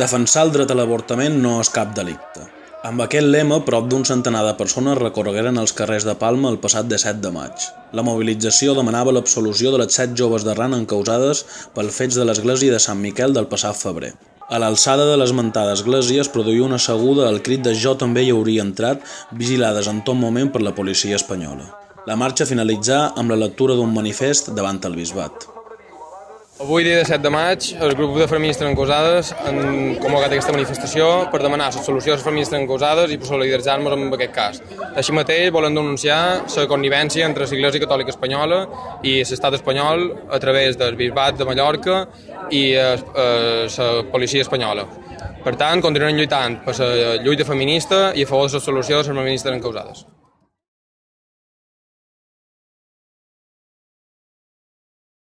Defensar el dret a l'avortament no és cap delicte. Amb aquest lema, prop d'un centenar de persones recorregueren els carrers de Palma el passat 17 de maig. La mobilització demanava l'absolució de les 7 joves d'Arran encausades pel fets de l'església de Sant Miquel del passat febrer. A l'alçada de l'esmentada església es produïa una seguda al crit de "Jo també hi hauria entrat", vigilades en tot moment per la policia espanyola. La marxa finalitzà amb la lectura d'un manifest davant el bisbat. Avui, dia 7 de maig, el grup de feministes encausades han convocat aquesta manifestació per demanar la solució a les feministes encausades i per solidaritzar-nos amb aquest cas. Així mateix, volen denunciar la connivència entre l'Església Catòlica Espanyola i l'estat espanyol a través del bisbat de Mallorca i la policia espanyola. Per tant, continuem lluitant per la lluita feminista i a favor de la solució de les feministes encausades.